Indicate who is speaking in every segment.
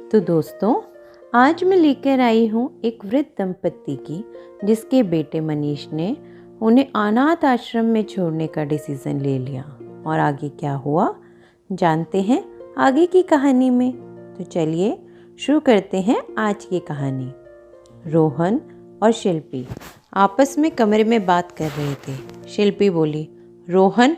Speaker 1: तो दोस्तों, आज मैं लेकर आई हूँ एक वृद्ध दंपत्ति की जिसके बेटे मनीष ने उन्हें अनाथ आश्रम में छोड़ने का डिसीज़न ले लिया। और आगे क्या हुआ जानते हैं आगे की कहानी में। तो चलिए शुरू करते हैं आज की कहानी। रोहन और शिल्पी आपस में कमरे में बात कर रहे थे। शिल्पी बोली, रोहन,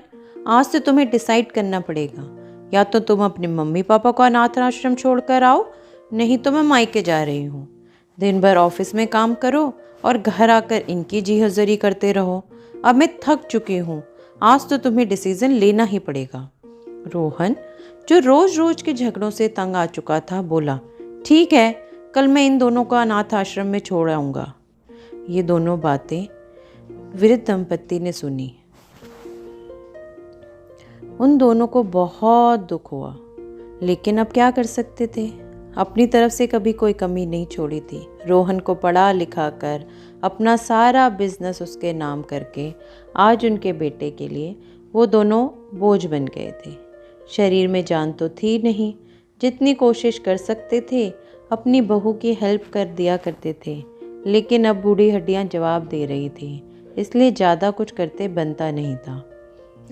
Speaker 1: आज तो तुम्हें डिसाइड करना पड़ेगा, या तो तुम अपने मम्मी पापा को अनाथ आश्रम छोड़ कर आओ, नहीं तो मैं मायके जा रही हूँ। दिन भर ऑफिस में काम करो और घर आकर इनकी जी हजरी करते रहो। अब मैं थक चुकी हूँ, आज तो तुम्हें डिसीजन लेना ही पड़ेगा। रोहन, जो रोज रोज के झगड़ों से तंग आ चुका था, बोला, ठीक है, कल मैं इन दोनों को अनाथ आश्रम में छोड़ आऊँगा। ये दोनों बातें वृद्ध दंपत्ति ने सुनी। उन दोनों को बहुत दुख हुआ, लेकिन अब क्या कर सकते थे। अपनी तरफ से कभी कोई कमी नहीं छोड़ी थी। रोहन को पढ़ा लिखा कर अपना सारा बिजनेस उसके नाम करके आज उनके बेटे के लिए वो दोनों बोझ बन गए थे। शरीर में जान तो थी नहीं, जितनी कोशिश कर सकते थे अपनी बहू की हेल्प कर दिया करते थे, लेकिन अब बूढ़ी हड्डियां जवाब दे रही थी, इसलिए ज़्यादा कुछ करते बनता नहीं था।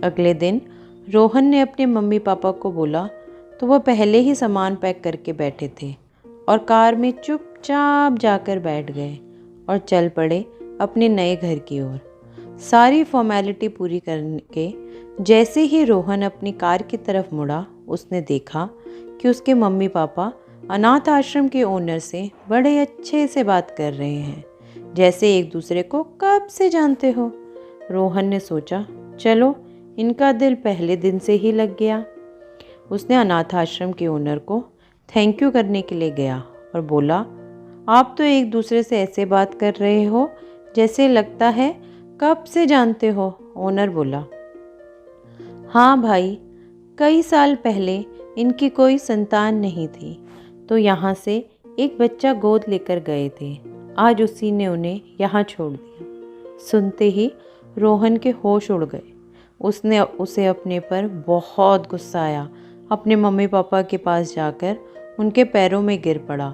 Speaker 1: अगले दिन रोहन ने अपने मम्मी पापा को बोला तो वह पहले ही सामान पैक करके बैठे थे और कार में चुपचाप जाकर बैठ गए और चल पड़े अपने नए घर की ओर। सारी फॉर्मेलिटी पूरी करके जैसे ही रोहन अपनी कार की तरफ मुड़ा, उसने देखा कि उसके मम्मी पापा अनाथ आश्रम के ओनर से बड़े अच्छे से बात कर रहे हैं, जैसे एक दूसरे को कब से जानते हो। रोहन ने सोचा, चलो इनका दिल पहले दिन से ही लग गया। उसने अनाथ आश्रम के ओनर को थैंक यू करने के लिए गया और बोला, आप तो एक दूसरे से ऐसे बात कर रहे हो जैसे लगता है कब से जानते हो। ओनर बोला, हाँ भाई, कई साल पहले इनकी कोई संतान नहीं थी, तो यहाँ से एक बच्चा गोद लेकर गए थे। आज उसी ने उन्हें यहाँ छोड़ दिया। सुनते ही रोहन के होश उड़ गए। उसने उसे अपने पर बहुत गुस्सा आया। अपने मम्मी पापा के पास जाकर उनके पैरों में गिर पड़ा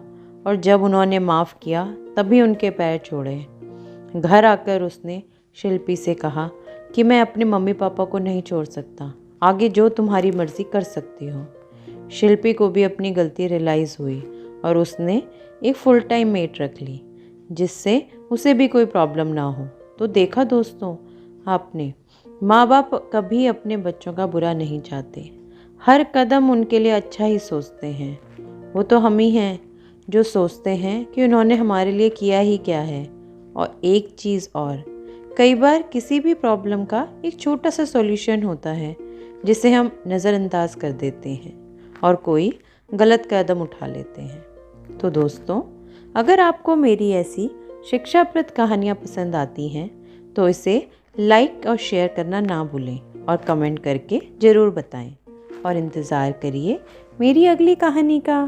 Speaker 1: और जब उन्होंने माफ़ किया तभी उनके पैर छोड़े। घर आकर उसने शिल्पी से कहा कि मैं अपने मम्मी पापा को नहीं छोड़ सकता, आगे जो तुम्हारी मर्ज़ी कर सकती हो। शिल्पी को भी अपनी गलती रियलाइज़ हुई और उसने एक फुल टाइम मेट रख ली, जिससे उसे भी कोई प्रॉब्लम ना हो। तो देखा दोस्तों आपने, माँ बाप कभी अपने बच्चों का बुरा नहीं चाहते, हर कदम उनके लिए अच्छा ही सोचते हैं। वो तो हम ही हैं जो सोचते हैं कि उन्होंने हमारे लिए किया ही क्या है। और एक चीज़ और, कई बार किसी भी प्रॉब्लम का एक छोटा सा सॉल्यूशन होता है जिसे हम नज़रअंदाज कर देते हैं और कोई गलत कदम उठा लेते हैं। तो दोस्तों, अगर आपको मेरी ऐसी शिक्षाप्रद कहानियाँ पसंद आती हैं तो इसे लाइक और शेयर करना ना भूलें और कमेंट करके ज़रूर बताएं और इंतज़ार करिए मेरी अगली कहानी का।